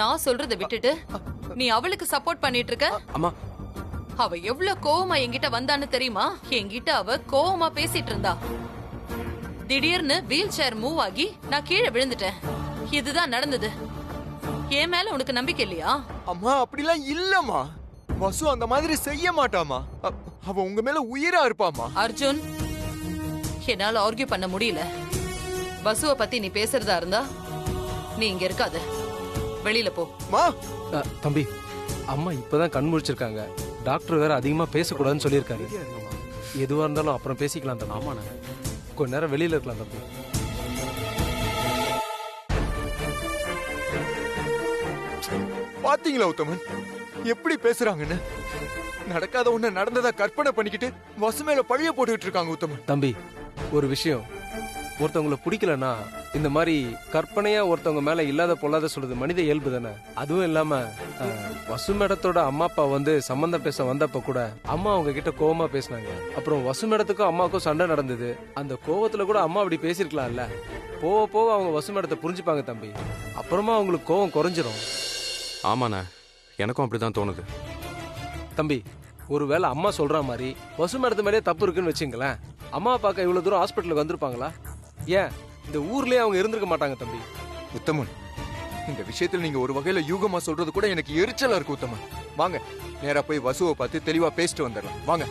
நான் சொல்றதை விட்டுட்டு நீ அவளுக்கு சப்போர்ட் பண்ணிட்டு இருக்க. அம்மா, அவ எவ்வளவு கோவமா என்கிட்ட வந்தான்னு தெரியுமா? என்கிட்ட அவ கோவமா பேசிட்டு இருந்தா. திடீர்னு வீல் சேர் மூவ் ஆகி நான் கீழே விழுந்துட்டேன். இதுதான் நடந்தது. என் மேல உனக்கு நம்பிக்கை இல்லையா? அம்மா அப்படிலாம் இல்லம்மா. வசு அந்த மாதிரி செய்ய மாட்டாமா. அவ உங்க மேல உயிரா இருப்பாமா. அர்ஜுன், என்னால ஆர்கியூ பண்ண முடியல. வசுவ பத்தி நீ பேசுறதா இருந்தா நீ இங்க இருக்காத, வெளியில போ. மா, தம்பி, அம்மா இப்பதான் கண் முழிச்சிருக்காங்க. டாக்டர் வேற அதிகமா பேசக்கூடாதுன்னு சொல்லியிருக்காரு. எதுவா இருந்தாலும் அப்புறம் பேசிக்கலாம் தம்பி. ஆமாண்ணா, கொஞ்ச நேரம் வெளியில இருக்கலாம் தம்பி. பாத்தீங்களா உத்தமன் எப்படி பேசுறாங்கன்னு? நடக்காத ஒண்ணு நடந்ததா கற்பனை பண்ணிக்கிட்டு வசு மேல பழிய போட்டுக்கிட்டு இருக்காங்க உத்தமன். தம்பி, ஒரு விஷயம், ஒருத்தவங்களை பிடிக்கலன்னா இந்த மாதிரி கற்பனையா ஒருத்தவங்க மேல இல்லாத பொல்லாத சொல்றது மனித இயல்பு தானே. அதுவும் இல்லாம வசு மேடத்தோட அம்மா அப்பா வந்து சம்பந்தம் பேச வந்தப்ப கூட அம்மா அவங்க கிட்ட கோவமா பேசினாங்க. அப்புறம் வசு மேடத்துக்கும் அம்மாவுக்கும் சண்டை நடந்தது. அந்த கோவத்துல கூட அம்மா அப்படி பேசிருக்கலாம்ல. போக போக அவங்க வசு மேடத்தை புரிஞ்சுப்பாங்க தம்பி. அப்புறமா அவங்களுக்கு கோவம் குறைஞ்சிரும். ஆமாண்ணே, எனக்கும் அப்படிதான் தோணுது. தம்பி, ஒருவேளை அம்மா சொல்ற மாதிரி வசு மேடத்து மேலேயே தப்பு இருக்குன்னு வச்சுங்களேன், அம்மா பார்க்க இவ்வளவு தூரம் ஹாஸ்பிட்டலுக்கு வந்திருப்பாங்களா? ஏன் இந்த ஊர்லயே அவங்க இருந்திருக்க மாட்டாங்க தம்பி. உத்தமன், இந்த விஷயத்துல நீங்க ஒரு வகையில யூகமா சொல்றது கூட எனக்கு எரிச்சலா இருக்கு உத்தமன். வாங்க நேரா போய் வசுவை பார்த்து தெளிவா பேசிட்டு வந்துடலாம். வாங்க.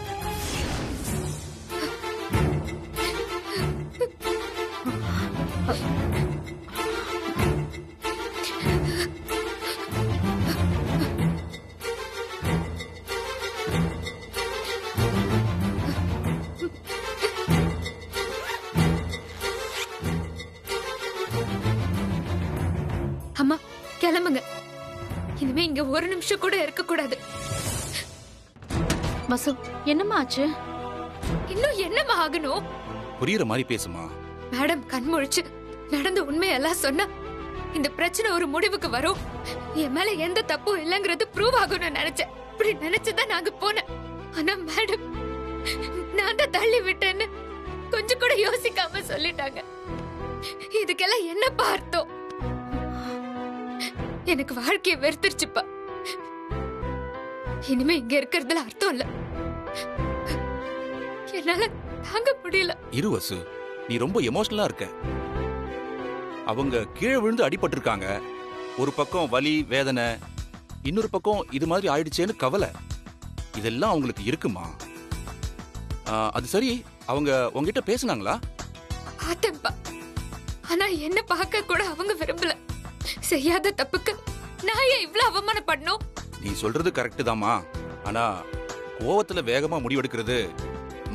அம்மா கிளம்புங்க. இனிமே இங்க ஒரு நிமிஷம் கூட இருக்க கூடாது. வசு, என்னம்மா ஆச்சு? இன்னும் என்னம்மா ஆகணும்? புரியுற மாதிரி பேசுமா. மேடம் கண்முழிச்சு நடந்த உண்மையெல்லாம் சொன்னா இந்த பிரச்சனை ஒரு முடிவுக்கு வரும். என் மேல எந்த தப்பும் இல்லைங்கிறது ப்ரூவ் ஆகும்னு நினைச்சேன். இப்படி நினைச்சுதான் நாங்க போனேன். ஆனா மேடம் நான் தான் தள்ளி விட்டேன்னு கொஞ்சம் கூட யோசிக்காம சொல்லிட்டாங்க. இதுக்கெல்லாம் என்ன பார்த்தோம்? எனக்கு வாழ்க்கைய வெறுத்துருச்சுப்பா. இனிமே இங்க இருக்கிறதுல அர்த்தம் இல்ல. என்னால தாங்க முடியல. இரு வசு, நீ ரொம்ப எமோஷனலா இருக்க. அவங்க கீழே விழுந்து அடிபட்டு இருக்காங்க. ஒரு பக்கம் வலி வேதனை, இன்னொரு பக்கம் இது மாதிரி ஆயிடுச்சேன்னு கவலை. இதெல்லாம் அவங்களுக்கு இருக்குமா? அது சரி, அவங்க உங்ககிட்ட பேசுனாங்களா? பார்த்தேன்ப்பா. ஆனா என்ன பார்க்க கூட அவங்க விரும்பல. செய்யாத தப்புக்கு நான் ஏன் இவ்ளோ அவமானப்படணும்? நீ சொல்றது கரெக்ட் தாமா. ஆனா கோவத்துல வேகமா முடிவெடுக்கிறது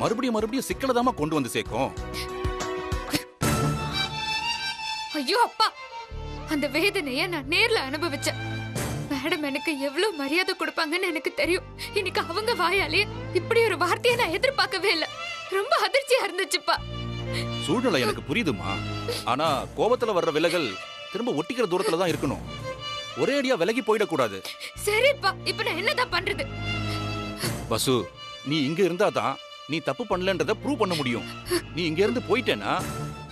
மறுபடியும் மறுபடியும் சிக்கலதாமா கொண்டு வந்து சேர்க்கும். ஐயோ அப்பா, அந்த வேதனைய நான் நேர்ல அனுபவிச்சேன். மேடம் எனக்கு எவ்வளவு மரியாதை கொடுப்பாங்கன்னு எனக்கு தெரியும். இன்னைக்கு அவங்க வாயாலே இப்படி ஒரு வார்த்தையை நான் எதிர்பார்க்கவே இல்ல. ரொம்ப அதிர்ச்சியா இருந்துச்சுப்பா. சூழ்நிலை எனக்கு புரியுதுமா. ஆனா கோவத்துல வர்ற விலகல் திரும்ப ஒட்டிக்கிற தூரத்துல தான் இருக்கணும். ஒரே அடியா விலகி போயிடக்கூடாது. சரிப்பா, இப்ப நான் என்னதான் பண்றது? வசு, நீ இங்க இருந்தாதான் நீ தப்பு பண்ணலன்றத ப்ரூவ் பண்ண முடியும். நீ இங்க இருந்து போயிட்டேன்னா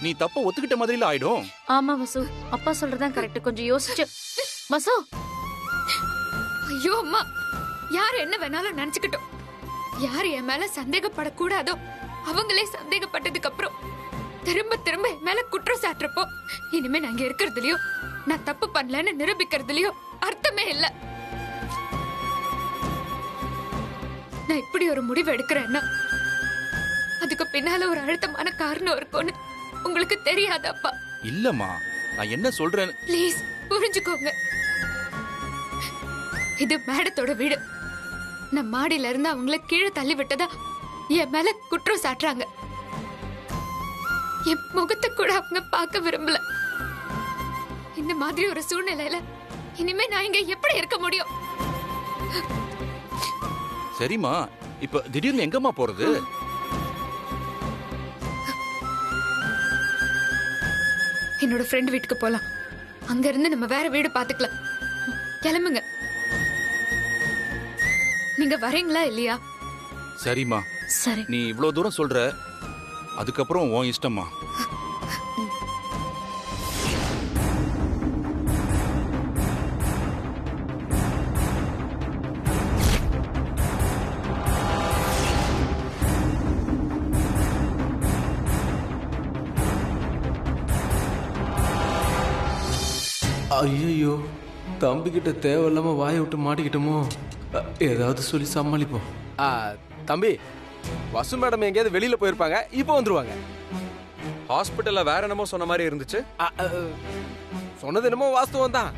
நீ தப்ப ஒத்துக்கிட்ட மாதிரில ஆயிடும். ஆமா வசு, அப்பா சொல்றதான் கரெக்ட். கொஞ்சம் யோசிச்சு. வசு, ஐயோ அம்மா, யார் என்ன வேணாலும் நினைச்சுக்கிட்டோம். யார் என் மேல சந்தேகப்படக்கூடாதோ அவங்களே சந்தேகப்பட்டதுக்கு அப்புறம் திரும்ப திரும்ப என் மேல குற்றம் சாட்டுறப்போ இனிமே நாங்க இருக்கிறதுலயோ நான் தப்பு பண்ணலன்னு நிரூபிக்கிறதுலயோ அர்த்தமே இல்ல. நான் இப்படி ஒரு முடிவு எடுக்கிறேன்னா அதுக்கு பின்னால ஒரு அழுத்தமான காரணம் இருக்கும்னு உங்களுக்கு தெரியாதப்பா? இல்லம்மா, நான் என்ன சொல்றேன் ப்ளீஸ் புரிஞ்சுக்கோங்க. இது மேடத்தோட வீடு. நான் மாடியில இருந்து அவங்கள கீழே தள்ளி விட்டதா என் மேல குற்றம் சாட்டுறாங்க. என் முகத்தை கூட அவங்க பார்க்க விரும்பல. இந்த மாதிரி ஒரு சூழ்நிலையில இனிமே நான் இங்க எப்படி இருக்க முடியும்? சரிம்மா, இப்ப திடீர்னு எங்கம்மா போறது? என்னோட ஃப்ரெண்ட் வீட்டுக்கு போலாம். அங்க இருந்து நம்ம வேற வீடு பாத்துக்கலாம். கிளம்புங்க. நீங்க வரீங்களா இல்லையா? சரிம்மா, சரி. நீ இவ்வளவு தூரம் சொல்ற, அதுக்கப்புறம் உன் இஷ்டம்மா. ஐயோ, தம்பிக்கிட்ட தேவையில்லாம வாயை விட்டு மாட்டிக்கிட்டோமோ. ஏதாவது சொல்லி சமாளிப்போம். தம்பி, வசு மேடம் எங்கேயாவது வெளியில போயிருப்பாங்க, இப்போ வந்துருவாங்க. ஹாஸ்பிட்டல்ல வேற என்னமோ சொன்ன மாதிரி இருந்துச்சு. சொன்னது என்னமோ வாஸ்தவம் தான்.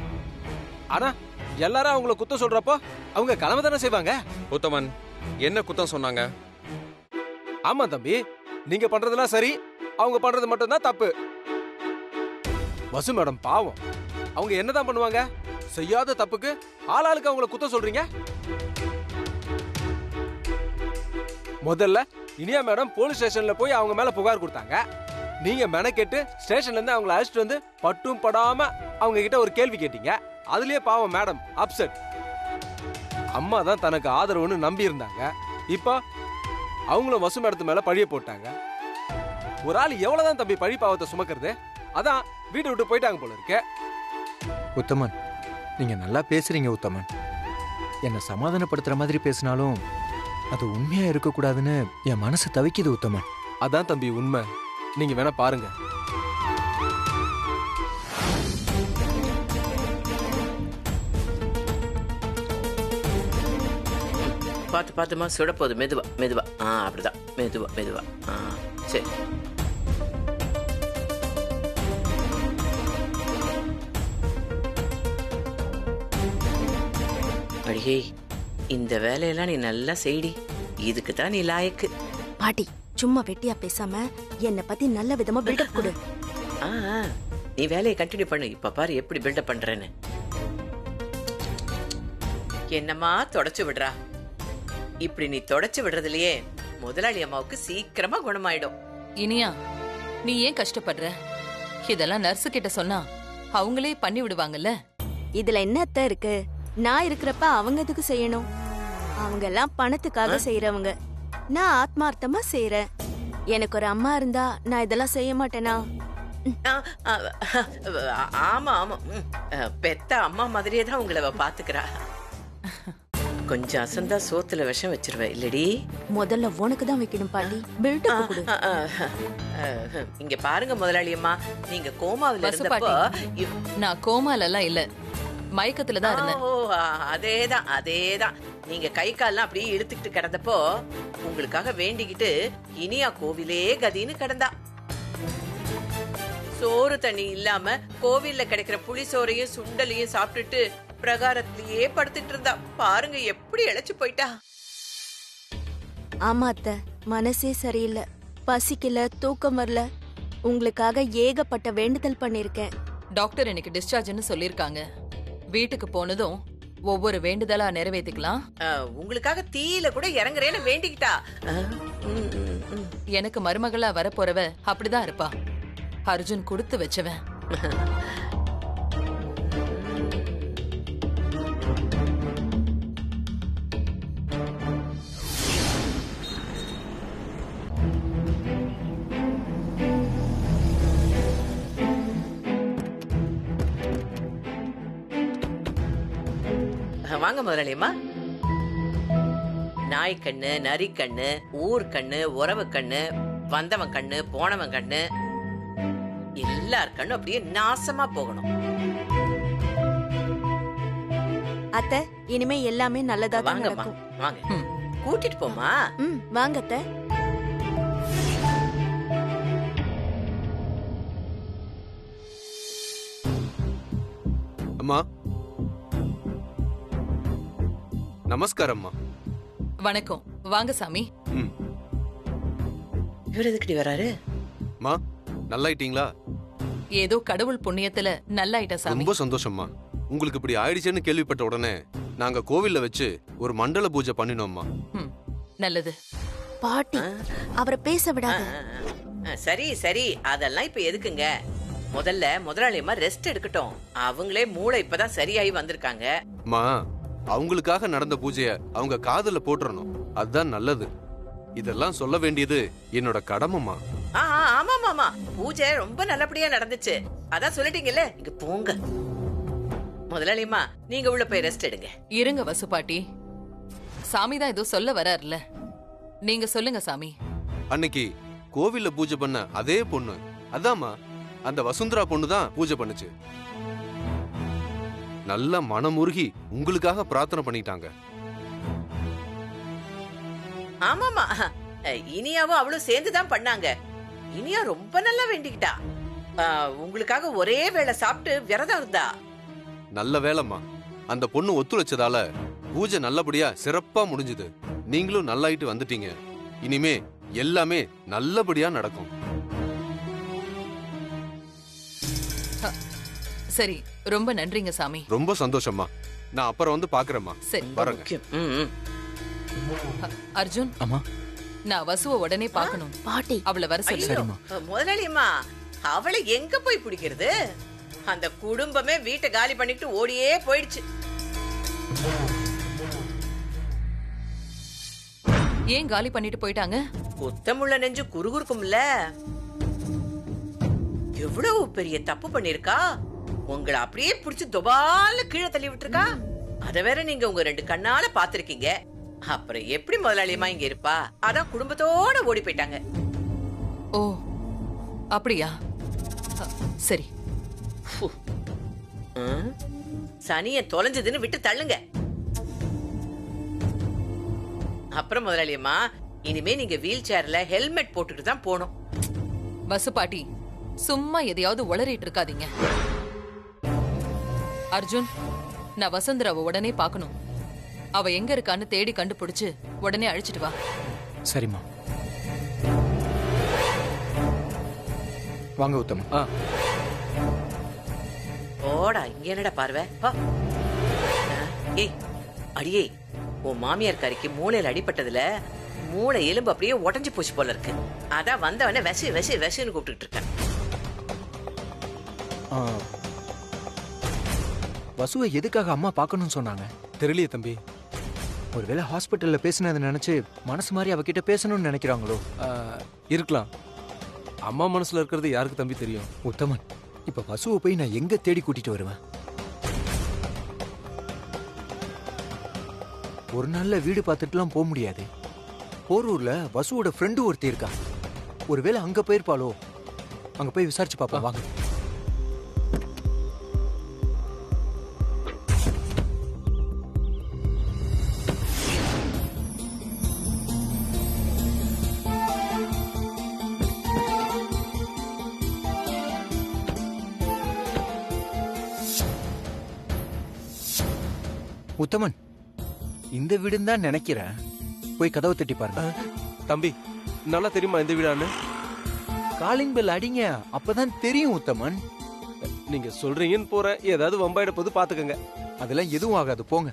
ஆனா எல்லாரும் அவங்கள குத்தம் சொல்றப்போ அவங்க கடமை தானே செய்வாங்க. உத்தமன், என்ன குத்தம் சொன்னாங்க? ஆமா தம்பி, நீங்க பண்றதெல்லாம் சரி, அவங்க பண்றது மட்டும் தான் தப்பு. வசு மேடம் பாவம், அவங்க என்னதான் பண்ணுவாங்க? செய்யாத தப்புக்கு ஆளாளுக்கு அவங்கள குத்தம் சொல்றீங்க. முதல்ல இனியா மேடம் போலீஸ் ஸ்டேஷன்ல போய் அவங்க மேல புகார் கொடுத்தாங்க. நீங்க மெனக்கெட்டு ஸ்டேஷன்ல இருந்து அவங்கள அழைச்சிட்டு வந்து பட்டும் படாம அவங்க கிட்ட ஒரு கேள்வி கேட்டீங்க. அதுலயே பாவம் மேடம் அப்செட். அம்மா தான் தனக்கு ஆதரவுன்னு நம்பி இருந்தாங்க. இப்போ அவங்களும் வசு மேடத்து மேல பழிய போட்டாங்க. ஒரு ஆள் எவ்வளவுதான் தம்பி பழி பாவத்தை சுமக்கிறது? அதான் வீட்டை விட்டு போயிட்டாங்க போல இருக்கு. உத்தமன், நீங்க நல்லா பேசுறீங்க உத்தமன். என்னை சமாதானப்படுத்துற மாதிரி பேசினாலும் அது உண்மையா இருக்கக்கூடாதுன்னு என் மனசு தவிக்குது உத்தமன். அதான் தம்பி உண்மை. நீங்க வேணா பாருங்க. பார்த்து பார்த்துமா சுட போகுது. மெதுவா மெதுவா. அப்படிதான். மெதுவா மெதுவா. சரி. அடியே, இந்த வேலையெல்லாம் நீ நல்லா செய்டி. இதுக்கு தான் நீ லாயக்கு. பாட்டி, சும்மா வெட்டியா பேசாம என்னை பத்தி நல்ல விதமா பில்டப் கொடு. நீ வேலையை கண்டினியூ பண்ணு. இப்ப பாரு எப்படி பில்டப் பண்றேன்னு. என்னம்மா தொடச்சு விடுறா. இப்படி நீ தொடச்சு விடுறதுலயே முதலாளி அம்மாவுக்கு சீக்கிரமா குணமாயிடும். இனியா, நீ ஏன் கஷ்டப்படுற? இதெல்லாம் நர்ஸு கிட்ட சொன்னா அவங்களே பண்ணி விடுவாங்கல்ல. இதுல என்ன அத்தை இருக்கு? நான் இருக்கிறப்ப அவங்க எதுக்கு செய்யணும்? அவங்க எல்லாம் பணத்துக்காக செய்யறவங்க. நான் ஆத்மார்த்தமா செய்யறேன். எனக்கு ஒரு அம்மா இருந்தா நான் இதெல்லாம் செய்ய மாட்டேனா? ஆமா ஆமா, பெத்த அம்மா மாதிரியே தான் உங்களை பாத்துக்கிறா. கொஞ்சம் அசந்தா சோத்துல விஷம் வச்சிருவ இல்லடி? முதல்ல உனக்கு தான் வைக்கணும் பாட்டி. பில்டப் கொடு. இங்க பாருங்க முதலாளி அம்மா, நீங்க கோமாவில இருந்தப்போ நான் கோமால எல்லாம் இல்ல, மயக்கத்துல தான் இருந்தேன். அதேதான் அதேதான். நீங்க கை கால்லாம் அப்படியே இழுத்துக்கிட்டு கிடந்தப்போ உங்களுக்காக வேண்டிக்கிட்டு இனியா கோவிலே கதின்னு கிடந்தா. சோறு தண்ணி இல்லாம கோவில்ல கிடைக்கிற புளி சோறையும் சுண்டலையும் சாப்பிட்டுட்டு பிரகாரத்திலேயே படுத்துட்டு இருந்தா. பாருங்க எப்படி இழைச்சு போயிட்டா. ஆமா அத்தை, மனசே சரியில்லை. பசிக்கல, தூக்கம் வரல. உங்களுக்காக ஏகப்பட்ட வேண்டுதல் பண்ணிருக்கேன். டாக்டர் எனக்கு டிஸ்சார்ஜ்னு சொல்லிருக்காங்க. வீட்டுக்கு போனதும் ஒவ்வொரு வேண்டுதலா நிறைவேற்றிக்கலாம். உங்களுக்காக தீயில கூட இறங்குறேன்னு வேண்டிக்கிட்டா. எனக்கு மருமகளா வரப்போறவ அப்படிதான் இருப்பா. அர்ஜுன் கொடுத்து வச்சவன். வாங்க முதலாளியம்மா. நாய் கண்ணு, நரி கண்ணு, ஊர் கண்ணு, உறவு கண்ணு, வந்தவன் கண்ணு, போனவன் கண்ணு, எல்லார் கண்ணும் அப்படியே நாசமா போகணும். அத்தை, இனிமே எல்லாமே நல்லதா தான் வாங்கம்மா நடக்கும். வாங்க. கூட்டிட்டு போமா. வாங்க அத்தை. அம்மா நமஸ்காரம்மா. வணக்கம். வாங்க சாமி. இவர் எதுக்கடி வராரு? அம்மா நல்லாயிட்டீங்களா? ஏதோ கடவுள் புண்ணியத்துல நல்லாயிட்ட சாமி. ரொம்ப சந்தோஷம்மா. உங்களுக்கு இப்படி ஆயிடுச்சுன்னு கேள்விப்பட்ட உடனே நாங்க கோவில்ல வச்சு ஒரு மண்டல பூஜை பண்ணினோம்மா. நல்லது. பாட்டி, அவரை பேச விடாத. சரி சரி, அதெல்லாம் இப்ப எதுக்குங்க? முதல்ல முதலாளியம்மா ரெஸ்ட் எடுக்கட்டும். அவங்களே மூளை இப்பதான் சரியாயி வந்திருக்காங்க. அம்மா, அவங்களுக்காக நடந்த பூஜைய அவங்க காதுல போட்டுறணும். அதுதான் நல்லது. இதெல்லாம் சொல்ல வேண்டியது என்னோட கடமைமா. ஆமா ஆமா, பூஜை ரொம்ப நல்லபடியா நடந்துச்சு. அதான் சொல்லிட்டீங்கல்ல, இங்க போங்க. முதலாளியம்மா, நீங்க உள்ள போய் ரெஸ்ட் எடுங்க. இருங்க வசு பாட்டி, சாமி தான் ஏதோ சொல்ல வராருல, நீங்க சொல்லுங்க சாமி. அன்னைக்கு கோவில்ல பூஜை பண்ண அதே பொண்ணு அதாம்மா, அந்த வசுந்தரா பொண்ணு தான் பூஜை பண்ணுச்சு. நல்ல மனமுருகி உங்களுக்காக பிரார்த்தனை பண்ணிட்டாங்க. ஆமாமா, இனியாவும் அவளும் சேர்ந்துதான் பண்ணாங்க. இனியா ரொம்ப நல்லா வேண்டிக்கிட்டா. உங்களுக்காக ஒரே வேளை சாப்பிட்டு விரதம் இருந்தா. நல்ல வேலைம்மா, அந்த பொண்ணு ஒத்துழைச்சதால பூஜை நல்லபடியா சிறப்பா முடிஞ்சது. நீங்களும் நல்லாயிட்டு வந்துட்டீங்க. இனிமே எல்லாமே நல்லபடியா நடக்கும். சரி, ரொம்ப நன்றிங்க சாமி. ரொம்ப சந்தோஷம்மா. நான் அப்புறம் வந்து பாக்குறேம்மா. சரி வரேங்க. அர்ஜுன், அம்மா நான் வசுவை உடனே பார்க்கணும். பாட்டி அவளை வர சொல்லு. சரிம்மா. முதலாளியம்மா, அவளை எங்க போய் பிடிக்கிறது? அந்த குடும்பமே வீட்டை காலி பண்ணிட்டு ஓடியே போயிடுச்சு. ஏன் காலி பண்ணிட்டு போயிட்டாங்க? குத்தமுள்ள நெஞ்சு குறுகுறுக்கும்ல. எவ்வளவு பெரிய தப்பு பண்ணிருக்கா. உங்களை அப்படியே புடிச்சு துபால கீழே தள்ளி விட்டுருக்கா. அத வேற நீங்க உங்க 2 கண்ணால பாத்திருக்கீங்க. அப்புறம் எப்படி முதலாளியம்மா இங்க இருப்பா? அதான் குடும்பத்தோட ஓடி போயிட்டாங்க. ஓ, அப்படியா? சரி. சனிய தொலைஞ்சதுன்னு விட்டு தள்ளுங்க. அப்புறம் முதலாளியம்மா, இனிமே நீங்க வீல் சேர்ல ஹெல்மெட் போட்டுட்டு தான் போகணும். வசு பாட்டி, சும்மா எதையாவது உளறிட்டு இருக்காதீங்க. அர்ஜுன், நான் வசுந்தராவை உடனே பார்க்கணும். அவ எங்க இருக்கான்னு தேடி கண்டுபிடிச்சு உடனே அழிச்சிட்டு வா. சரிம்மா. வாங்க உத்தமன். ஓடா, இங்க என்னடா பார்வை? ஏய் அடியே, உன் மாமியார் காரிக்கு மூளையில அடிபட்டதுல மூளை எலும்பு அப்படியே உடஞ்சு போச்சு போல இருக்கு. அதான் வந்தவன வெசி வெசி வெசின்னு கூப்பிட்டு இருக்கேன். வசுவை எதுக்காக அம்மா பார்க்கணும்னு சொன்னாங்க? தெரியலையே தம்பி. ஒருவேளை ஹாஸ்பிட்டல்ல பேசினதை நினைச்சு மனசு மாதிரி அவகிட்ட பேசணும்னு நினைக்கிறாங்களோ? இருக்கலாம். அம்மா மனசுல இருக்கிறது யாருக்கு தம்பி தெரியும்? உத்தமன், இப்ப வசுவை போய் நான் எங்க தேடி கூட்டிட்டு வருவேன்? ஒரு நாள்ல வீடு பார்த்துட்டுலாம் போக முடியாது. போரூர்ல வசுவோட ஃப்ரெண்டு ஒருத்தி இருக்கா. ஒருவேளை அங்க போயிருப்பாளோ? அங்க போய் விசாரிச்சு பாப்பா. வாங்க. உத்தமன், இந்த வீடுன்னு தான் நினைக்கிறேன். போய் கதவை தட்டி பாருங்க. தம்பி, நல்லா தெரியுமா இந்த வீடான்னு? காலிங் பெல் அடிங்க, அப்பதான் தெரியும் உத்தமன். நீங்க சொல்றீங்கன்னு போறேன். ஏதாவது வம்பாயிட போது பாத்துக்கங்க. அதெல்லாம் எதுவும் ஆகாது, போங்க.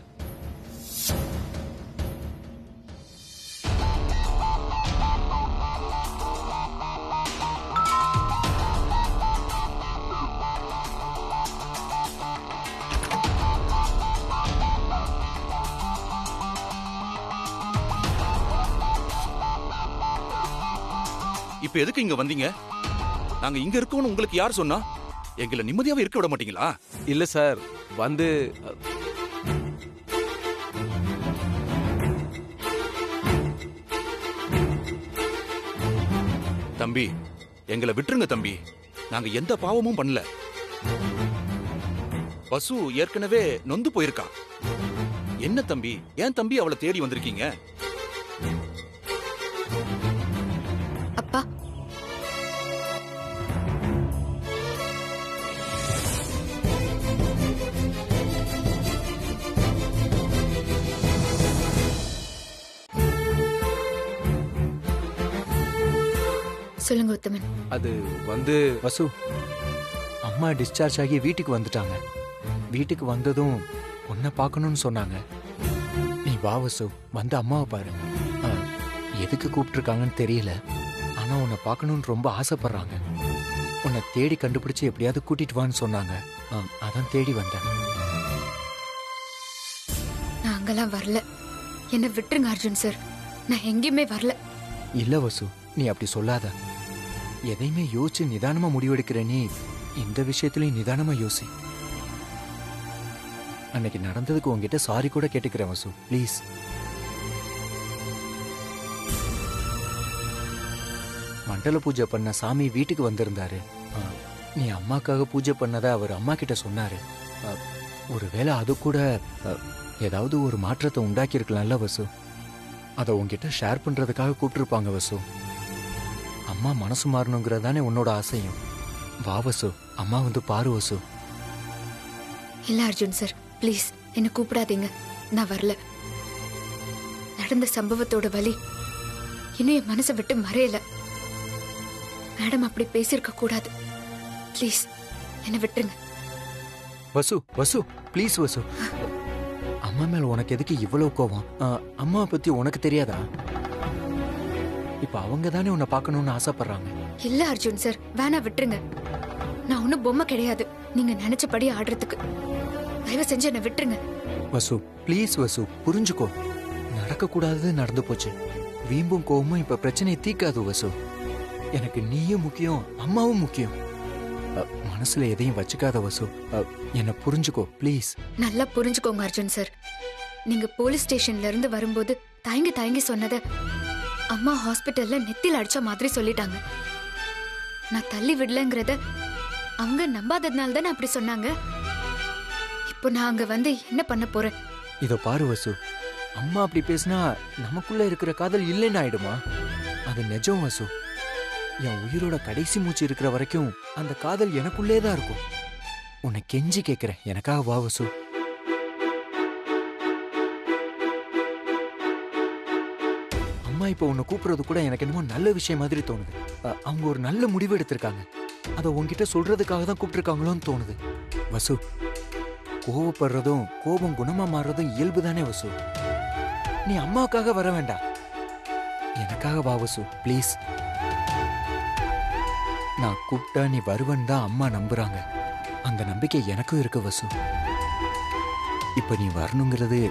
இப்ப எதுக்கு இங்க வந்தீங்க? நாங்க இங்க இருக்கோம்னு உங்களுக்கு யார் சொன்னா? எங்களை நிம்மதியாவே இருக்க விட மாட்டீங்களா? இல்ல சார், வந்து தம்பி, எங்களை விட்டுருங்க தம்பி. நாங்க எந்த பாவமும் பண்ணல. பசு ஏற்கனவே நொந்து போயிருக்கா. என்ன தம்பி, ஏன் தம்பி அவளை தேடி வந்திருக்கீங்க? அப்பா, சொல்லுங்க உத்தமன். அது வந்து வசு, அம்மா டிஸ்சார்ஜ் ஆகி வீட்டுக்கு வந்துட்டாங்க. வீட்டுக்கு வந்ததும் உன்னை பார்க்கணும்னு சொன்னாங்க. நீ வா வசு, வந்து அம்மாவை பாரு. எதுக்கு கூப்பிட்டுருக்காங்கன்னு தெரியல, ஆனா உன்னை பார்க்கணும்னு ரொம்ப ஆசைப்படுறாங்க. உன்னை தேடி கண்டுபிடிச்சு எப்படியாவது கூட்டிட்டு வான்னு சொன்னாங்க. அதான் தேடி வந்தேன். நான் அங்கெல்லாம் வரல. என்ன விட்டுருங்க அர்ஜுன் சார், நான் எங்கேயுமே வரல. இல்ல வசு, நீ அப்படி சொல்லாத. எதையுமே யோசிச்சு நிதானமா முடிவெடுக்கிற நீ இந்த விஷயத்திலையும் நிதானமா யோசி. அன்னைக்கு நடந்ததுக்கு உங்ககிட்ட சாரி கூட கேட்டுக்கிறேன் வசு, ப்ளீஸ். மண்டல பூஜை பண்ண சாமி வீட்டுக்கு வந்திருந்தாரு. நீ அம்மாக்காக பூஜை பண்ணதா அவர் அம்மா கிட்ட சொன்னாரு. ஒருவேளை அது கூட ஏதாவது ஒரு மாற்றத்தை உண்டாக்கி இருக்கலாம்ல வசு. அதை உன்கிட்ட ஷேர் பண்றதுக்காக கூப்பிட்டுருப்பாங்க வசு. அம்மா மனசு மாறணுங்கிறது தானே உன்னோட ஆசையும். வா வசு, அம்மா வந்து பாரு வசு. இல்ல அர்ஜுன் சார், ப்ளீஸ் என்ன கூப்பிடாதீங்க. நான் வரல. நடந்த சம்பவத்தோட வலி இன்னும் என் மனசை விட்டு மறையல. மேடம் அப்படி பேசியிருக்க கூடாது. ப்ளீஸ் என்ன விட்டுருங்க. வசு வசு ப்ளீஸ் வசு. அம்மா மேல உனக்கு எதுக்கு இவ்வளவு கோவம்? அம்மாவை பத்தி உனக்கு தெரியாதா? இப்ப அவங்க தானே உன்னை பார்க்கணும்னு ஆசைப்படுறாங்க. இல்ல அர்ஜுன் சார், வேணா விட்டுருங்க. நான் ஒன்னும் பொம்மை கிடையாது நீங்க நினைச்சபடி ஆடுறதுக்கு. தயவு செஞ்சு என்ன விட்டுருங்க. வசு ப்ளீஸ் வசு, புரிஞ்சுக்கோ. நடக்க கூடாதது நடந்து போச்சு. வீம்பும் கோவமும் இப்ப பிரச்சனையை தீக்காது வசு. எனக்கு நீயும் முக்கியம், அம்மாவும் முக்கியம். மனசுல எதையும் வச்சுக்காத வசு. என்ன புரிஞ்சுக்கோ ப்ளீஸ். நல்லா புரிஞ்சுக்கோங்க அர்ஜுன் சார். நீங்க போலீஸ் ஸ்டேஷன்ல இருந்து வரும்போது தயங்கி தயங்கி சொன்னத அம்மா ஹாஸ்பிட்டல்ல நெத்தில அடிச்ச மாதிரி சொல்லிட்டாங்க. நான் தள்ளி விடலங்கிறத அவங்க நம்பாததுனால தானே அப்படி சொன்னாங்க. இப்போ நான் அங்க வந்து என்ன பண்ண போறேன்? இதோ பாரு வசு, அம்மா அப்படி பேசினா நமக்குள்ள இருக்கிற காதல் இல்லைன்னு ஆயிடுமா? அது நிஜம் வசு. என் உயிரோட கடைசி மூச்சு இருக்கிற வரைக்கும் அந்த காதல் எனக்குள்ளே தான் இருக்கும். உன்னை கெஞ்சி கேட்கிறேன், எனக்காக வா வசு. அம்மா இப்ப உன்னை கூப்பிடுறது கூட எனக்கு என்னமோ நல்ல விஷயம் மாதிரி தோணுது. அவங்க ஒரு நல்ல முடிவு எடுத்திருக்காங்க. அதை உன்கிட்ட சொல்றதுக்காக தான் கூப்பிட்டுருக்காங்களோன்னு தோணுது வசு. கோவப்படுறதும் கோபம் குணமா மாறுறதும் இயல்பு தானே வசு. நீ அம்மாவுக்காக வர வேண்டாம், எனக்காக வா வசு ப்ளீஸ். நான் கூப்பிட்டா நீ வருவன் தான் அம்மா நம்புறாங்க. அந்த நம்பிக்கை எனக்கும் இருக்கு வசு. இப்ப நீ வரணுங்கிறது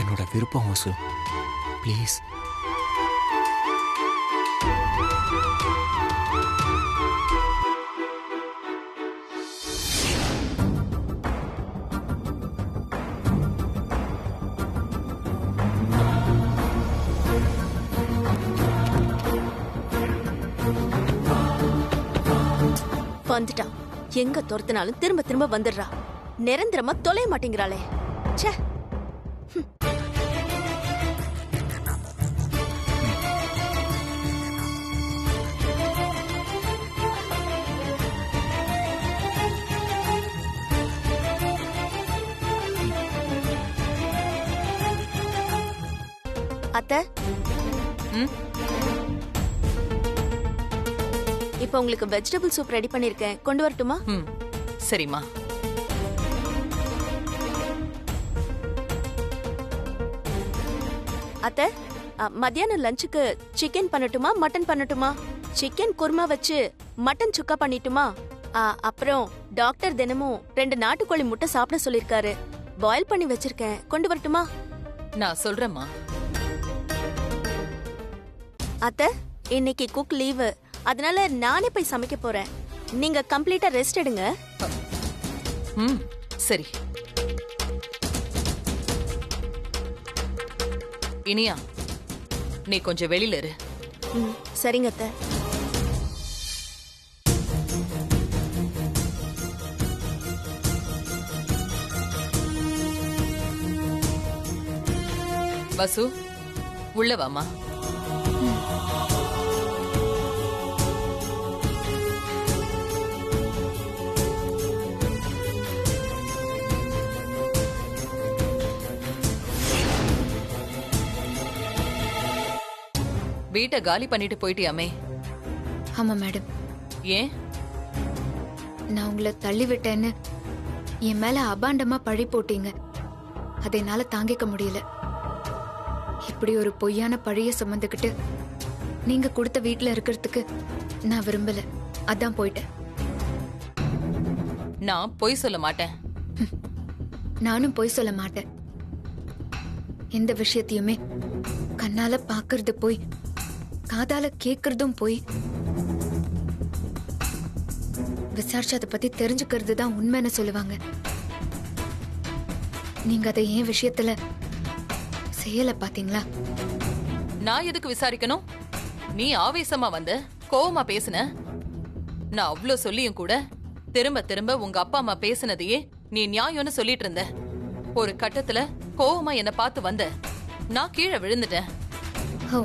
என்னோட விருப்பம் வசு, ப்ளீஸ். வந்துட்டா. எங்க துரத்தினாலும் திரும்ப திரும்ப வந்துடுறா. நிரந்தரமா தொலைய மாட்டேங்கிறாளே. ச்சே. அத்தை, இப்ப உங்களுக்கு வெஜிடபிள் சூப் ரெடி பண்ணிருக்கேன், கொண்டு வரட்டுமா? சரிம்மா. அத்தை, மத்தியானம் லஞ்சுக்கு சிக்கன் பண்ணட்டுமா மட்டன் பண்ணட்டுமா? சிக்கன் குருமா வச்சு மட்டன் சுக்கா பண்ணிட்டுமா? அப்புறம் டாக்டர் தினமும் 2 நாட்டுக்கோழி முட்டை சாப்பிட சொல்லிருக்காரு. பாயில் பண்ணி வச்சிருக்கேன், கொண்டு வரட்டுமா? நான் சொல்றேம்மா. அத்தை, இன்னைக்கு குக் லீவு, அதனால நானே போய் சமைக்க போறேன். நீங்க கம்ப்ளீட்டா ரெஸ்ட் எடுங்க. சரி. இனியா, நீ கொஞ்சம் வெளியில இரு. சரிங்க அத்தை. வசு, உள்ள வாமா. வீட்டை காலி பண்ணிட்டு போயிட்டியாமே? ஆமா மேடம். ஏன்? நான் உங்களை தள்ளி விட்டேன்னு என் மேல அபாண்டமா பழி போட்டீங்க. அதை என்னால தாங்கிக்க முடியல. இப்படி ஒரு பொய்யான பழிய சுமந்துக்கிட்டு நீங்க கொடுத்த வீட்டுல இருக்கிறதுக்கு நான் விரும்பல. அதான் போயிட்டேன். நான் பொய் சொல்ல மாட்டேன். நானும் பொய் சொல்ல மாட்டேன். எந்த விஷயத்தையுமே கண்ணால பாக்குறது போய், காதால கேக்குறதும் போய், விசாரிச்சு அதை பத்தி தெரிஞ்சுக்கிறது தான் உண்மைன்னு சொல்லுவாங்க. நீங்க அதை ஏன் விஷயத்துல செய்யல பாத்தீங்களா? நான் எதுக்கு விசாரிக்கணும்? நீ ஆவேசமா வந்து கோவமா பேசுன. நான் அவ்ளோ சொல்லியும் கூட திரும்ப திரும்ப உங்க அப்பா அம்மா பேசுனதையே நீ நியாயம்னு சொல்லிட்டு இருந்த. ஒரு கட்டத்துல கோவமா என்ன பார்த்து வந்த, நான் கீழே விழுந்துட்டேன். ஓ,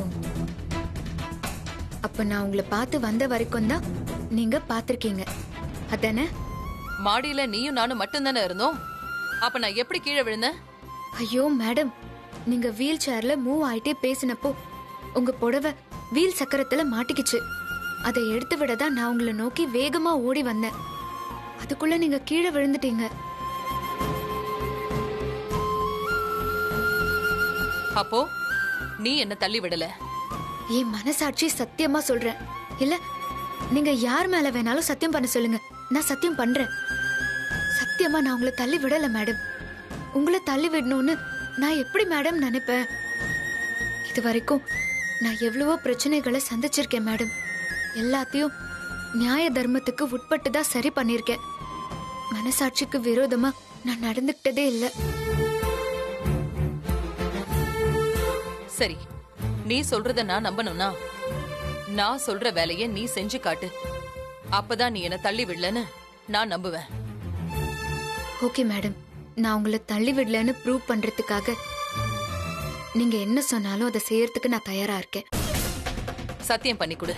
அப்ப நான் உங்களை பார்த்து வந்த வரைக்கும் தான் நீங்க பாத்திருக்கீங்க அதானே? மாடியில நீயும் நானும் மட்டும்தானே இருந்தோம். அப்ப நான் எப்படி கீழே விழுந்தேன்? ஐயோ மேடம், நீங்க வீல் சேர்ல மூவ் ஆயிட்டே பேசினப்போ உங்க புடவை வீல் சக்கரத்துல மாட்டிக்கிச்சு. அதை எடுத்து விட தான் நான் உங்களை நோக்கி வேகமா ஓடி வந்தேன். அதுக்குள்ள நீங்க கீழே விழுந்துட்டீங்க. அப்போ நீ என்ன தள்ளி விடல? என் மனசாட்சி சத்தியமா சொல்றேன். இல்ல நீங்க யார் மேல வேணாலும் சத்தியம் பண்ண சொல்லுங்க, நான் சத்தியம் பண்றேன். சத்தியமா நான் உங்களை தள்ளி விடல மேடம். உங்களை தள்ளி விடணும்னு நான் எப்படி மேடம் நினைப்பேன்? இது வரைக்கும் நான் எவ்வளவோ பிரச்சனைகளை சந்திச்சிருக்கேன் மேடம். எல்லாத்தையும் நியாய தர்மத்துக்கு உட்பட்டு தான் சரி பண்ணிருக்கேன். மனசாட்சிக்கு விரோதமா நான் நடந்துக்கிட்டதே இல்லை. சரி, நீ சொல்றத நான் நம்பணும்னா நான் சொல்ற வேலையை நீ செஞ்சு காட்டு. அப்பதான் நீ என்ன தள்ளி விடலன்னு நான் நம்புவேன். ஓகே மேடம், நான் உங்களை தள்ளி விடலன்னு ப்ரூவ் பண்றதுக்காக நீங்க என்ன சொன்னாலும் அதை செய்யறதுக்கு நான் தயாரா இருக்கேன். சத்தியம் பண்ணி கொடு.